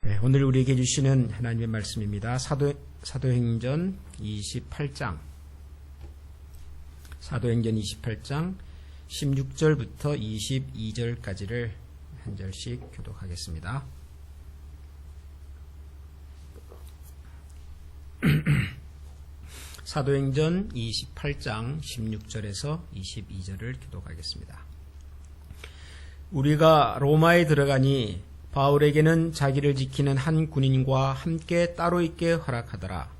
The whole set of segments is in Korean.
네, 오늘 우리에게 주시는 하나님의 말씀입니다. 사도행전 28장 16절부터 22절까지를 한 절씩 교독하겠습니다. 사도행전 28장 16절에서 22절을 교독하겠습니다. 우리가 로마에 들어가니 바울에게는 자기를 지키는 한 군인과 함께 따로 있게 허락하더라.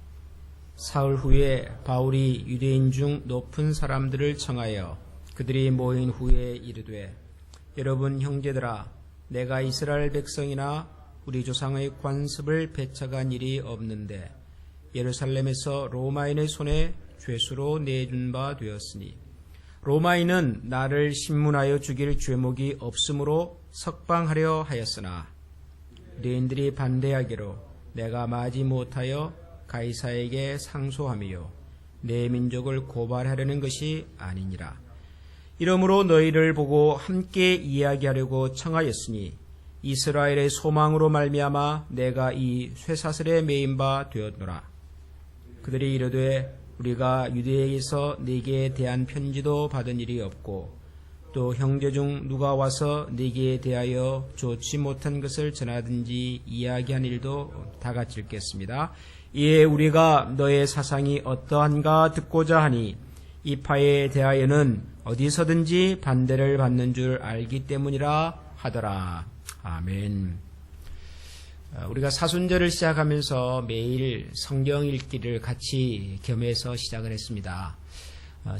사흘 후에 바울이 유대인 중 높은 사람들을 청하여 그들이 모인 후에 이르되, 여러분 형제들아, 내가 이스라엘 백성이나 우리 조상의 관습을 배척한 일이 없는데 예루살렘에서 로마인의 손에 죄수로 내준 바 되었으니 로마인은 나를 신문하여 죽일 죄목이 없으므로 석방하려 하였으나 유대인들이 반대하기로 내가 마지 못하여 가이사에게 상소하며 내 민족을 고발하려는 것이 아니니라. 이러므로 너희를 보고 함께 이야기하려고 청하였으니 이스라엘의 소망으로 말미암아 내가 이 쇠사슬에 매인 바 되었노라. 그들이 이르되 우리가 유대에게서 네게 대한 편지도 받은 일이 없고 또 형제 중 누가 와서 네게 대하여 좋지 못한 것을 전하든지 이야기한 일도 다 같이 읽겠습니다. 이에 우리가 너의 사상이 어떠한가 듣고자 하니 이 파에 대하여는 어디서든지 반대를 받는 줄 알기 때문이라 하더라. 아멘. 우리가 사순절을 시작하면서 매일 성경 읽기를 같이 겸해서 시작을 했습니다.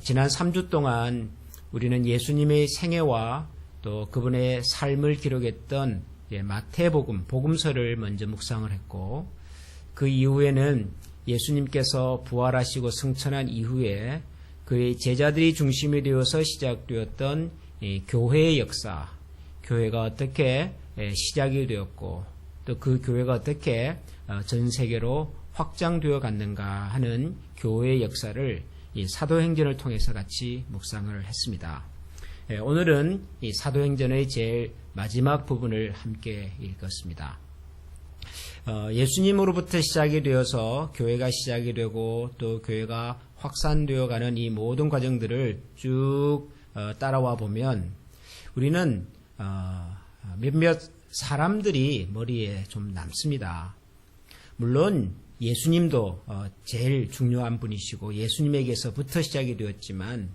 지난 3주 동안 우리는 예수님의 생애와 또 그분의 삶을 기록했던 마태복음, 복음서를 먼저 묵상을 했고, 그 이후에는 예수님께서 부활하시고 승천한 이후에 그의 제자들이 중심이 되어서 시작되었던 교회의 역사, 교회가 어떻게 시작이 되었고 또 그 교회가 어떻게 전 세계로 확장되어 갔는가 하는 교회의 역사를 이 사도행전을 통해서 같이 묵상을 했습니다. 오늘은 이 사도행전의 제일 마지막 부분을 함께 읽었습니다. 예수님으로부터 시작이 되어서 교회가 시작이 되고 또 교회가 확산되어 가는 이 모든 과정들을 쭉 따라와 보면 우리는 몇몇 사람들이 머리에 좀 남습니다. 물론 예수님도 제일 중요한 분이시고 예수님에게서부터 시작이 되었지만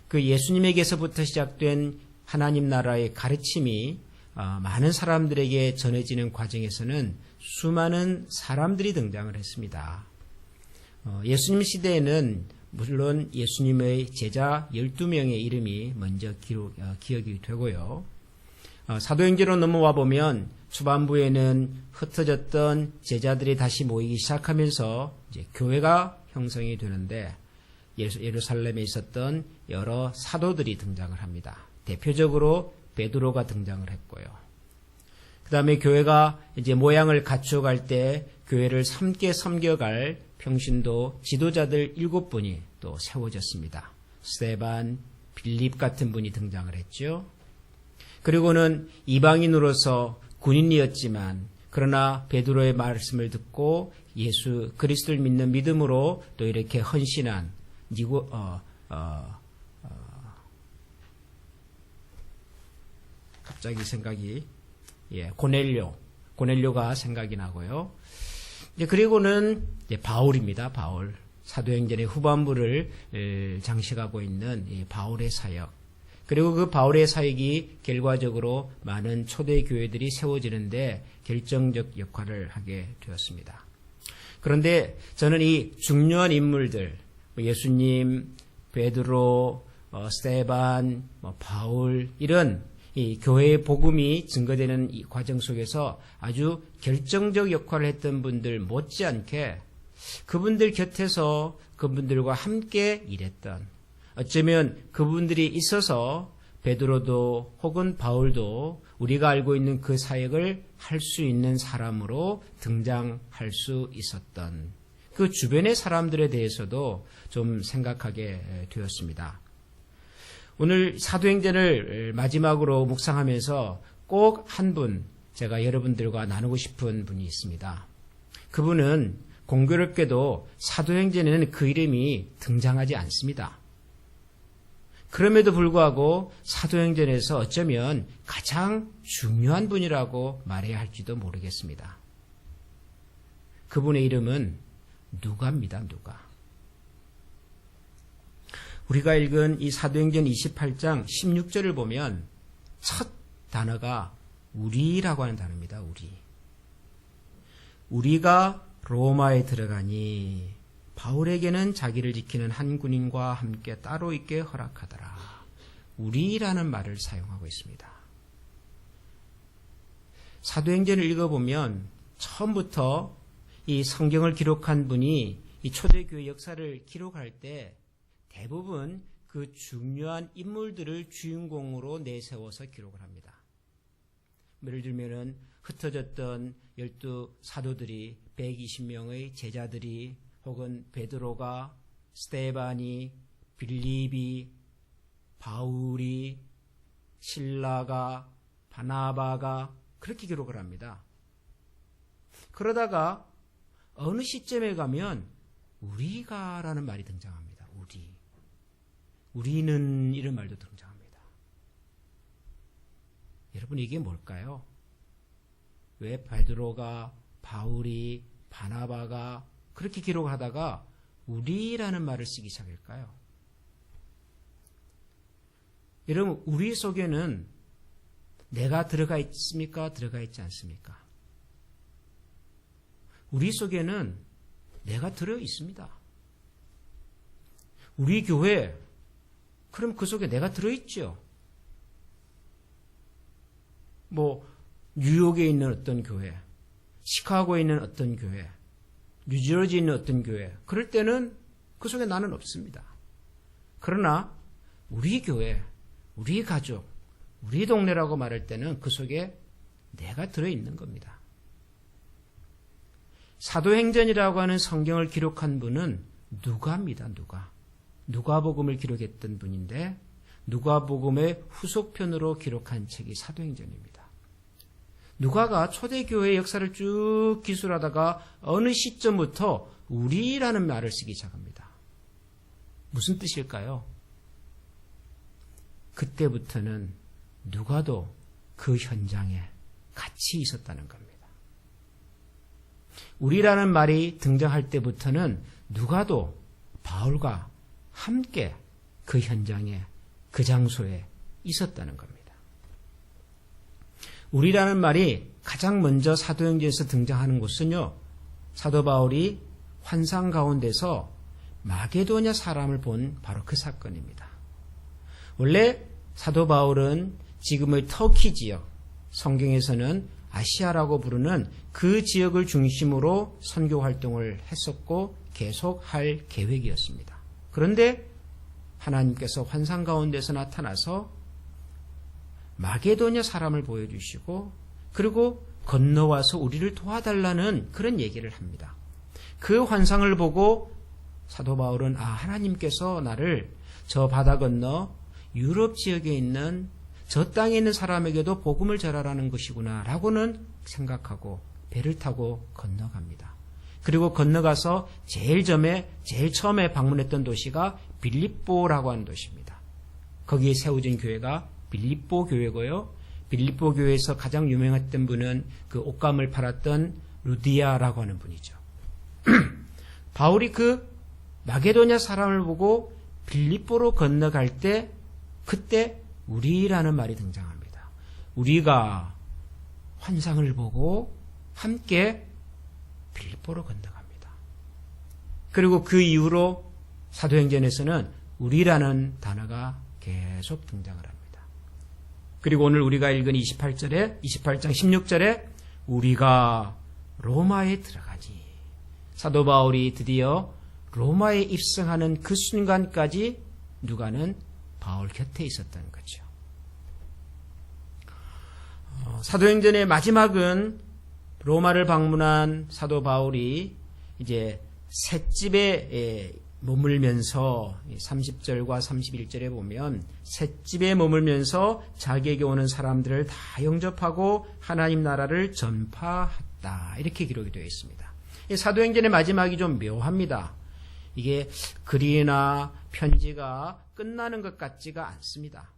그 예수님에게서부터 시작된 하나님 나라의 가르침이 많은 사람들에게 전해지는 과정에서는 수많은 사람들이 등장을 했습니다. 예수님 시대에는 물론 예수님의 제자 12명의 이름이 먼저 기억이 되고요. 사도행전으로 넘어와 보면 초반부에는 흩어졌던 제자들이 다시 모이기 시작하면서 이제 교회가 형성이 되는데 예루살렘에 있었던 여러 사도들이 등장을 합니다. 대표적으로 베드로가 등장을 했고요. 그 다음에 교회가 이제 모양을 갖춰갈 때 교회를 함께 섬겨갈 평신도 지도자들 7분이 또 세워졌습니다. 스데반, 빌립 같은 분이 등장을 했죠. 그리고는 이방인으로서 군인이었지만 그러나 베드로의 말씀을 듣고 예수 그리스도를 믿는 믿음으로 또 이렇게 헌신한 갑자기 생각이 고넬료가 생각이 나고요. 이제 그리고는 이제 바울입니다. 바울 사도행전의 후반부를 장식하고 있는 이 바울의 사역. 그리고 그 바울의 사역이 결과적으로 많은 초대 교회들이 세워지는데 결정적 역할을 하게 되었습니다. 그런데 저는 이 중요한 인물들, 예수님, 베드로, 스데반, 바울 이런 이 교회의 복음이 증거되는 이 과정 속에서 아주 결정적 역할을 했던 분들 못지않게 그분들 곁에서 그분들과 함께 일했던, 어쩌면 그분들이 있어서 베드로도 혹은 바울도 우리가 알고 있는 그 사역을 할 수 있는 사람으로 등장할 수 있었던 그 주변의 사람들에 대해서도 좀 생각하게 되었습니다. 오늘 사도행전을 마지막으로 묵상하면서 꼭 한 분, 제가 여러분들과 나누고 싶은 분이 있습니다. 그분은 공교롭게도 사도행전에는 그 이름이 등장하지 않습니다. 그럼에도 불구하고 사도행전에서 어쩌면 가장 중요한 분이라고 말해야 할지도 모르겠습니다. 그분의 이름은 누가입니다. 누가. 우리가 읽은 이 사도행전 28장 16절을 보면 첫 단어가 우리라고 하는 단어입니다. 우리. 우리가 로마에 들어가니 바울에게는 자기를 지키는 한 군인과 함께 따로 있게 허락하더라. 우리라는 말을 사용하고 있습니다. 사도행전을 읽어보면 처음부터 이 성경을 기록한 분이 이 초대교회 역사를 기록할 때 대부분 그 중요한 인물들을 주인공으로 내세워서 기록을 합니다. 예를 들면은 흩어졌던 12 사도들이 120명의 제자들이 혹은 베드로가 스데반이 빌립이 바울이 실라가 바나바가 그렇게 기록을 합니다. 그러다가 어느 시점에 가면 우리가라는 말이 등장합니다. 우리는 이런 말도 등장합니다. 여러분 이게 뭘까요? 왜 베드로가 바울이 바나바가 그렇게 기록하다가 우리라는 말을 쓰기 시작할까요? 여러분 우리 속에는 내가 들어가 있습니까? 들어가 있지 않습니까? 우리 속에는 내가 들어 있습니다. 우리 교회 그럼 그 속에 내가 들어 있죠. 뉴욕에 있는 어떤 교회, 시카고에 있는 어떤 교회, 뉴저지에 있는 어떤 교회, 그럴 때는 그 속에 나는 없습니다. 그러나 우리 교회, 우리 가족, 우리 동네라고 말할 때는 그 속에 내가 들어있는 겁니다. 사도행전이라고 하는 성경을 기록한 분은 누가입니다. 누가복음을 기록했던 분인데 누가복음의 후속편으로 기록한 책이 사도행전입니다. 누가가 초대교회의 역사를 쭉 기술하다가 어느 시점부터 우리라는 말을 쓰기 시작합니다. 무슨 뜻일까요? 그때부터는 누가도 그 현장에 같이 있었다는 겁니다. 우리라는 말이 등장할 때부터는 누가도 바울과 함께 그 현장에 그 장소에 있었다는 겁니다. 우리라는 말이 가장 먼저 사도행전에서 등장하는 곳은요, 사도 바울이 환상 가운데서 마게도냐 사람을 본 바로 그 사건입니다. 원래 사도 바울은 지금의 터키 지역, 성경에서는 아시아라고 부르는 그 지역을 중심으로 선교 활동을 했었고 계속 할 계획이었습니다. 그런데 하나님께서 환상 가운데서 나타나서 마게도냐 사람을 보여주시고 그리고 건너와서 우리를 도와달라는 그런 얘기를 합니다. 그 환상을 보고 사도 바울은 하나님께서 나를 저 바다 건너 유럽 지역에 있는 저 땅에 있는 사람에게도 복음을 전하라는 것이구나 라고는 생각하고 배를 타고 건너갑니다. 그리고 건너가서 제일 처음에 방문했던 도시가 빌립보라고 하는 도시입니다. 거기에 세워진 교회가 빌립보 교회고요. 빌립보 교회에서 가장 유명했던 분은 그 옷감을 팔았던 루디아라고 하는 분이죠. 바울이 그 마게도냐 사람을 보고 빌립보로 건너갈 때 그때 우리라는 말이 등장합니다. 우리가 환상을 보고 함께 빌립보로 건너갑니다. 그리고 그 이후로 사도행전에서는 우리라는 단어가 계속 등장을 합니다. 그리고 오늘 우리가 읽은 28장 16절에 우리가 로마에 들어가니 사도 바울이 드디어 로마에 입성하는 그 순간까지 누가는 바울 곁에 있었다는 거죠. 사도행전의 마지막은 로마를 방문한 사도 바울이 이제 셋집에 머물면서 30절과 31절에 보면 셋집에 머물면서 자기에게 오는 사람들을 다 영접하고 하나님 나라를 전파했다. 이렇게 기록이 되어 있습니다. 사도행전의 마지막이 좀 묘합니다. 이게 글이나 편지가 끝나는 것 같지가 않습니다.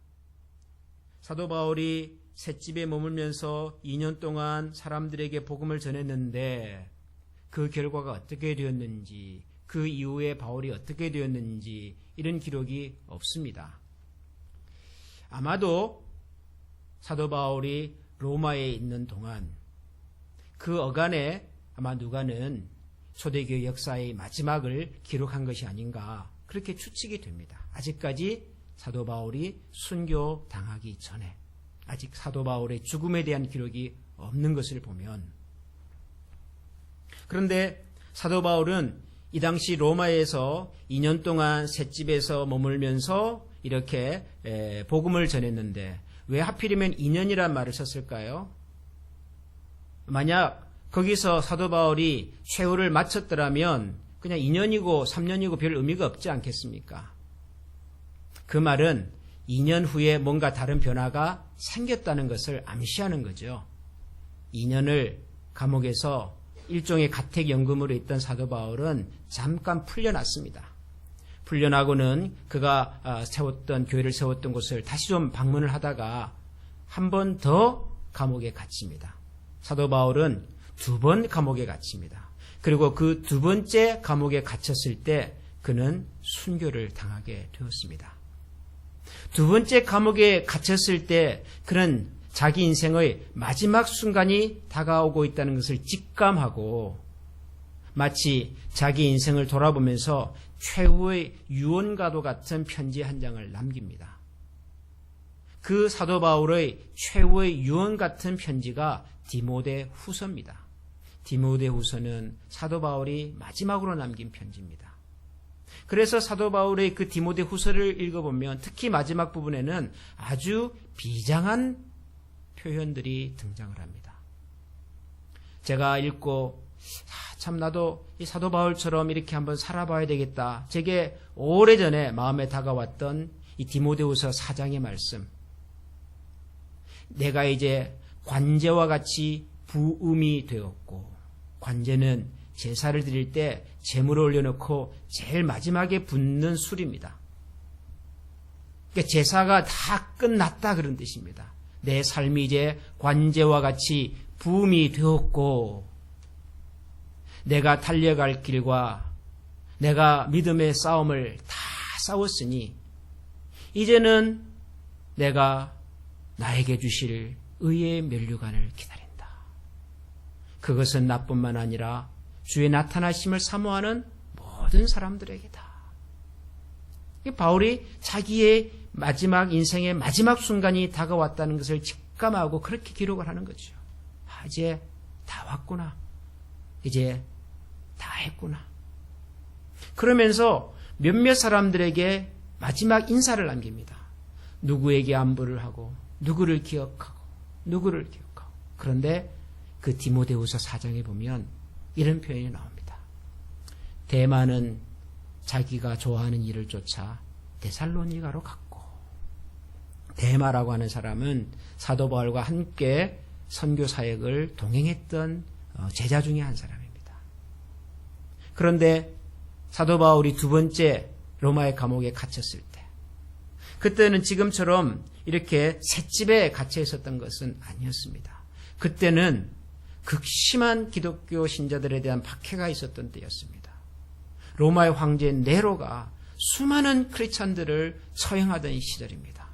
사도 바울이 셋집에 머물면서 2년 동안 사람들에게 복음을 전했는데 그 결과가 어떻게 되었는지, 그 이후에 바울이 어떻게 되었는지 이런 기록이 없습니다. 아마도 사도 바울이 로마에 있는 동안 그 어간에 아마 누가는 초대교회 역사의 마지막을 기록한 것이 아닌가 그렇게 추측이 됩니다. 아직까지 사도 바울이 순교당하기 전에 아직 사도 바울의 죽음에 대한 기록이 없는 것을 보면, 그런데 사도 바울은 이 당시 로마에서 2년 동안 셋집에서 머물면서 이렇게 복음을 전했는데 왜 하필이면 2년이란 말을 썼을까요? 만약 거기서 사도 바울이 최후를 마쳤더라면 그냥 2년이고 3년이고 별 의미가 없지 않겠습니까? 그 말은 2년 후에 뭔가 다른 변화가 생겼다는 것을 암시하는 거죠. 2년을 감옥에서 일종의 가택연금으로 있던 사도 바울은 잠깐 풀려났습니다. 풀려나고는 그가 교회를 세웠던 곳을 다시 좀 방문을 하다가 한 번 더 감옥에 갇힙니다. 사도 바울은 2번 감옥에 갇힙니다. 그리고 그 2번째 감옥에 갇혔을 때 그는 순교를 당하게 되었습니다. 2번째 감옥에 갇혔을 때 그는 자기 인생의 마지막 순간이 다가오고 있다는 것을 직감하고 마치 자기 인생을 돌아보면서 최후의 유언과도 같은 편지 한 장을 남깁니다. 그 사도 바울의 최후의 유언 같은 편지가 디모데 후서입니다. 디모데 후서는 사도 바울이 마지막으로 남긴 편지입니다. 그래서 사도 바울의 그 디모데 후서를 읽어보면 특히 마지막 부분에는 아주 비장한 표현들이 등장을 합니다. 제가 읽고 참 나도 이 사도 바울처럼 이렇게 한번 살아봐야 되겠다. 제게 오래전에 마음에 다가왔던 이 디모데후서 4장의 말씀. 내가 이제 관제와 같이 부음이 되었고, 관제는 제사를 드릴 때 제물을 올려놓고 제일 마지막에 붓는 술입니다. 그러니까 제사가 다 끝났다 그런 뜻입니다. 내 삶이 이제 관제와 같이 부음이 되었고, 내가 달려갈 길과 내가 믿음의 싸움을 다 싸웠으니 이제는 내가 나에게 주실 의의 면류관을 기다린다. 그것은 나뿐만 아니라 주의 나타나심을 사모하는 모든 사람들에게다. 바울이 자기의 마지막 인생의 마지막 순간이 다가왔다는 것을 직감하고 그렇게 기록을 하는 거죠. 이제 다 왔구나. 이제 다 했구나. 그러면서 몇몇 사람들에게 마지막 인사를 남깁니다. 누구에게 안부를 하고 누구를 기억하고 누구를 기억하고. 그런데 그 디모데후서 4장에 보면 이런 표현이 나옵니다. 데마는 자기가 좋아하는 일을 쫓아 데살로니가로 갔고, 데마라고 하는 사람은 사도 바울과 함께 선교 사역을 동행했던 제자 중에 한 사람입니다. 그런데 사도 바울이 2번째 로마의 감옥에 갇혔을 때, 그때는 지금처럼 이렇게 셋집에 갇혀 있었던 것은 아니었습니다. 그때는 극심한 기독교 신자들에 대한 박해가 있었던 때였습니다. 로마의 황제 네로가 수많은 크리스찬들을 처형하던 시절입니다.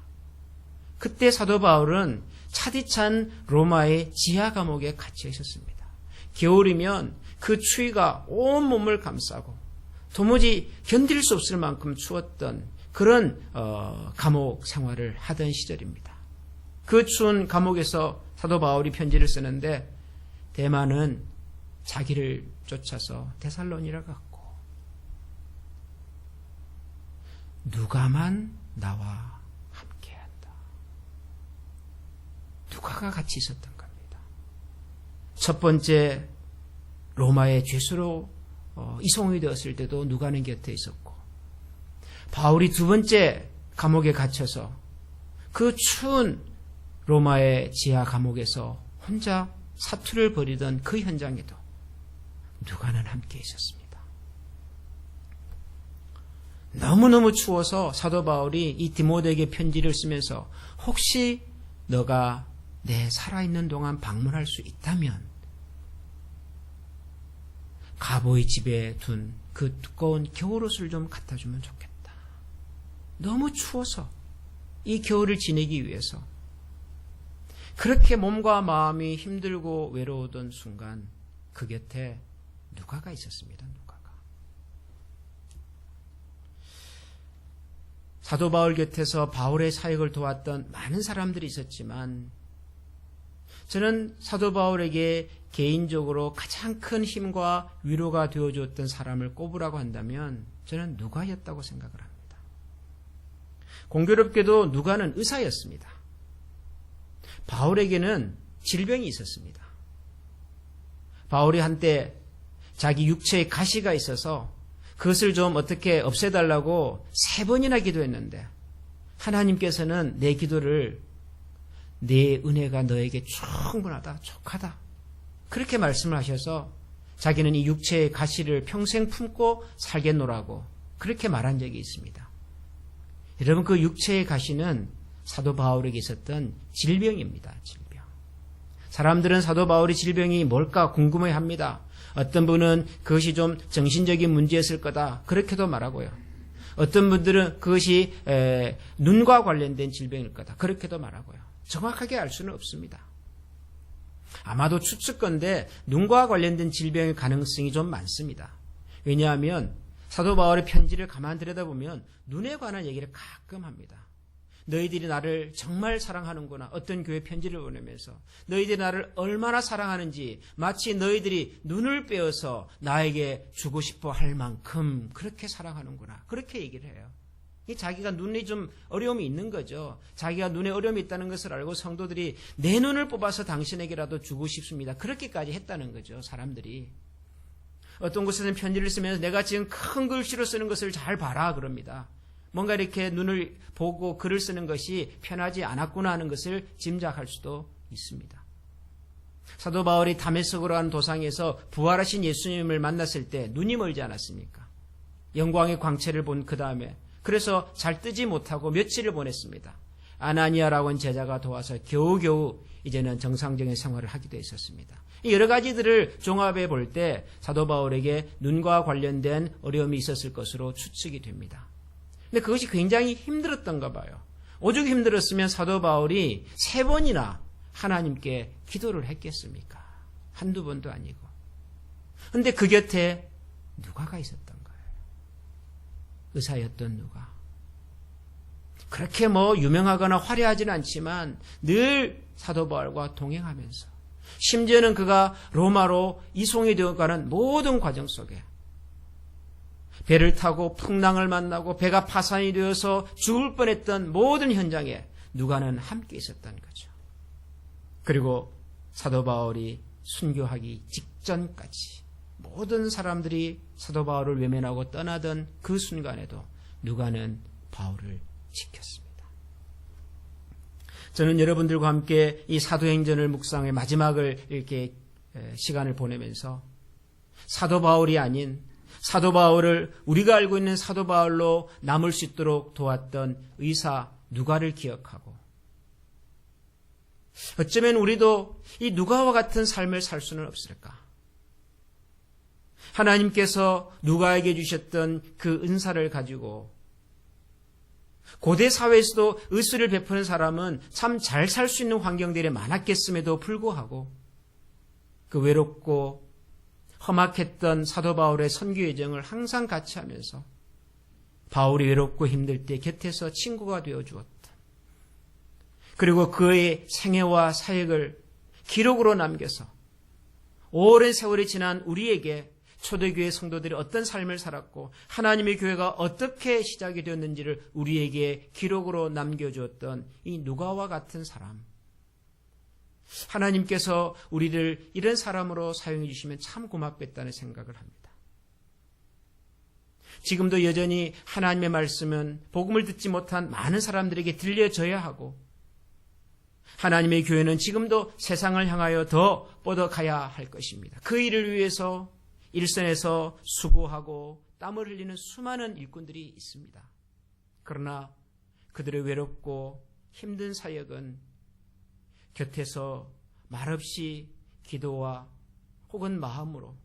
그때 사도 바울은 차디찬 로마의 지하 감옥에 갇혀 있었습니다. 겨울이면 그 추위가 온 몸을 감싸고 도무지 견딜 수 없을 만큼 추웠던 그런 감옥 생활을 하던 시절입니다. 그 추운 감옥에서 사도 바울이 편지를 쓰는데 데마는 자기를 쫓아서 데살로니가 갔고, 누가만 나와 함께한다. 누가가 같이 있었던 겁니다. 첫 번째 로마의 죄수로 이송이 되었을 때도 누가는 곁에 있었고, 바울이 두 번째 감옥에 갇혀서 그 추운 로마의 지하 감옥에서 혼자 사투를 벌이던 그 현장에도 누가는 함께 있었습니다. 너무너무 추워서 사도 바울이 이 디모데에게 편지를 쓰면서 혹시 너가 내 살아있는 동안 방문할 수 있다면 가보이 집에 둔 그 두꺼운 겨울옷을 좀 갖다 주면 좋겠다. 너무 추워서 이 겨울을 지내기 위해서 그렇게 몸과 마음이 힘들고 외로우던 순간 그 곁에 누가가 있었습니다. 누가가. 사도 바울 곁에서 바울의 사역을 도왔던 많은 사람들이 있었지만 저는 사도 바울에게 개인적으로 가장 큰 힘과 위로가 되어주었던 사람을 꼽으라고 한다면 저는 누가였다고 생각을 합니다. 공교롭게도 누가는 의사였습니다. 바울에게는 질병이 있었습니다. 바울이 한때 자기 육체에 가시가 있어서 그것을 좀 어떻게 없애달라고 3번이나 기도했는데 하나님께서는 내 기도를 내 은혜가 너에게 충분하다, 족하다 그렇게 말씀을 하셔서 자기는 이 육체의 가시를 평생 품고 살겠노라고 그렇게 말한 적이 있습니다. 여러분 그 육체의 가시는 사도 바울에게 있었던 질병입니다. 질병. 사람들은 사도 바울의 질병이 뭘까 궁금해합니다. 어떤 분은 그것이 좀 정신적인 문제였을 거다 그렇게도 말하고요. 어떤 분들은 그것이 눈과 관련된 질병일 거다 그렇게도 말하고요. 정확하게 알 수는 없습니다. 아마도 추측건데 눈과 관련된 질병의 가능성이 좀 많습니다. 왜냐하면 사도 바울의 편지를 가만 들여다보면 눈에 관한 얘기를 가끔 합니다. 너희들이 나를 정말 사랑하는구나. 어떤 교회 편지를 보내면서 너희들이 나를 얼마나 사랑하는지 마치 너희들이 눈을 빼어서 나에게 주고 싶어 할 만큼 그렇게 사랑하는구나. 그렇게 얘기를 해요. 자기가 눈에 좀 어려움이 있는 거죠. 자기가 눈에 어려움이 있다는 것을 알고 성도들이 내 눈을 뽑아서 당신에게라도 주고 싶습니다. 그렇게까지 했다는 거죠. 사람들이. 어떤 곳에서는 편지를 쓰면서 내가 지금 큰 글씨로 쓰는 것을 잘 봐라 그럽니다. 뭔가 이렇게 눈을 보고 글을 쓰는 것이 편하지 않았구나 하는 것을 짐작할 수도 있습니다. 사도 바울이 다메섹으로 한 도상에서 부활하신 예수님을 만났을 때 눈이 멀지 않았습니까? 영광의 광채를 본 그 다음에 그래서 잘 뜨지 못하고 며칠을 보냈습니다. 아나니아라고 하는 제자가 도와서 겨우겨우 이제는 정상적인 생활을 하기도 했었습니다. 여러 가지들을 종합해 볼 때 사도 바울에게 눈과 관련된 어려움이 있었을 것으로 추측이 됩니다. 근데 그것이 굉장히 힘들었던가 봐요. 오죽 힘들었으면 사도 바울이 3번이나 하나님께 기도를 했겠습니까? 한두 번도 아니고. 근데 그 곁에 누가가 있었던 거예요. 의사였던 누가. 그렇게 유명하거나 화려하지는 않지만 늘 사도 바울과 동행하면서 심지어는 그가 로마로 이송이 되어가는 모든 과정 속에 배를 타고 풍랑을 만나고 배가 파산이 되어서 죽을 뻔했던 모든 현장에 누가는 함께 있었던 거죠. 그리고 사도 바울이 순교하기 직전까지 모든 사람들이 사도 바울을 외면하고 떠나던 그 순간에도 누가는 바울을 지켰습니다. 저는 여러분들과 함께 이 사도행전을 묵상의 마지막을 이렇게 시간을 보내면서 사도 바울이 아닌 사도 바울을 우리가 알고 있는 사도 바울로 남을 수 있도록 도왔던 의사 누가를 기억하고 어쩌면 우리도 이 누가와 같은 삶을 살 수는 없을까? 하나님께서 누가에게 주셨던 그 은사를 가지고 고대 사회에서도 의술을 베푸는 사람은 참 잘 살 수 있는 환경들이 많았겠음에도 불구하고 그 외롭고 험악했던 사도 바울의 선교 여정을 항상 같이 하면서 바울이 외롭고 힘들 때 곁에서 친구가 되어 주었다. 그리고 그의 생애와 사역을 기록으로 남겨서 오랜 세월이 지난 우리에게 초대교회 성도들이 어떤 삶을 살았고 하나님의 교회가 어떻게 시작이 되었는지를 우리에게 기록으로 남겨주었던 이 누가와 같은 사람. 하나님께서 우리를 이런 사람으로 사용해 주시면 참 고맙겠다는 생각을 합니다. 지금도 여전히 하나님의 말씀은 복음을 듣지 못한 많은 사람들에게 들려져야 하고, 하나님의 교회는 지금도 세상을 향하여 더 뻗어가야 할 것입니다. 그 일을 위해서 일선에서 수고하고 땀을 흘리는 수많은 일꾼들이 있습니다. 그러나 그들의 외롭고 힘든 사역은 곁에서 말없이 기도와 혹은 마음으로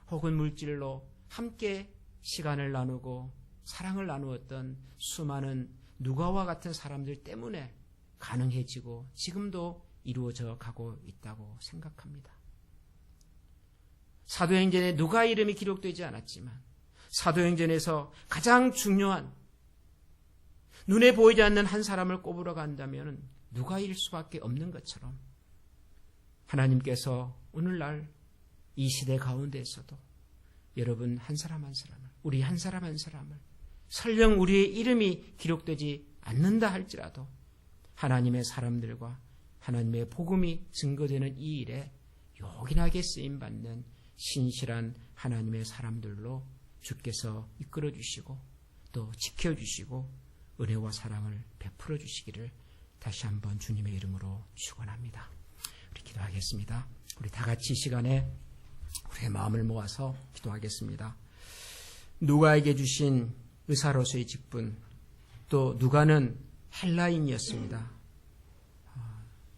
혹은 물질로 함께 시간을 나누고 사랑을 나누었던 수많은 누가와 같은 사람들 때문에 가능해지고 지금도 이루어져 가고 있다고 생각합니다. 사도행전에 누가 이름이 기록되지 않았지만 사도행전에서 가장 중요한 눈에 보이지 않는 한 사람을 꼽으러 간다면 누가일 수밖에 없는 것처럼 하나님께서 오늘날 이 시대 가운데에서도 여러분 한 사람 한 사람을, 우리 한 사람 한 사람을 설령 우리의 이름이 기록되지 않는다 할지라도 하나님의 사람들과 하나님의 복음이 증거되는 이 일에 요긴하게 쓰임받는 신실한 하나님의 사람들로 주께서 이끌어 주시고 또 지켜주시고 은혜와 사랑을 베풀어 주시기를 다시 한번 주님의 이름으로 축원합니다. 우리 기도하겠습니다. 우리 다 같이 이 시간에 우리의 마음을 모아서 기도하겠습니다. 누가에게 주신 의사로서의 직분, 또 누가는 헬라인이었습니다.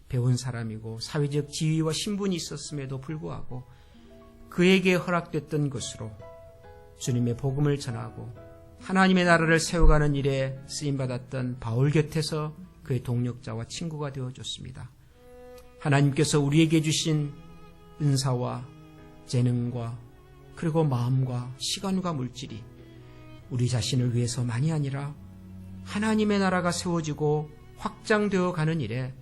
배운 사람이고 사회적 지위와 신분이 있었음에도 불구하고 그에게 허락됐던 것으로 주님의 복음을 전하고 하나님의 나라를 세워가는 일에 쓰임받았던 바울 곁에서 그의 동력자와 친구가 되어줬습니다. 하나님께서 우리에게 주신 은사와 재능과 그리고 마음과 시간과 물질이 우리 자신을 위해서만이 아니라 하나님의 나라가 세워지고 확장되어 가는 일에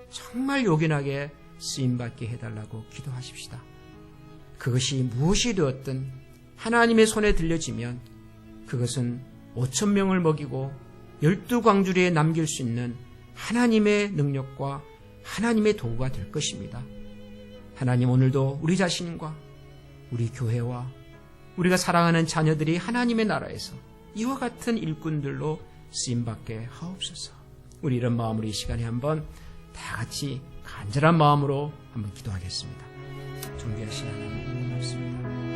정말 요긴하게 쓰임받게 해달라고 기도하십시다. 그것이 무엇이 되었든 하나님의 손에 들려지면 그것은 5,000명을 먹이고 12광주리에 남길 수 있는 하나님의 능력과 하나님의 도구가 될 것입니다. 하나님, 오늘도 우리 자신과 우리 교회와 우리가 사랑하는 자녀들이 하나님의 나라에서 이와 같은 일꾼들로 쓰임받게 하옵소서. 우리 이런 마음으로 이 시간에 한번 다 같이 간절한 마음으로 한번 기도하겠습니다. 존귀하신 하나님, 고맙습니다.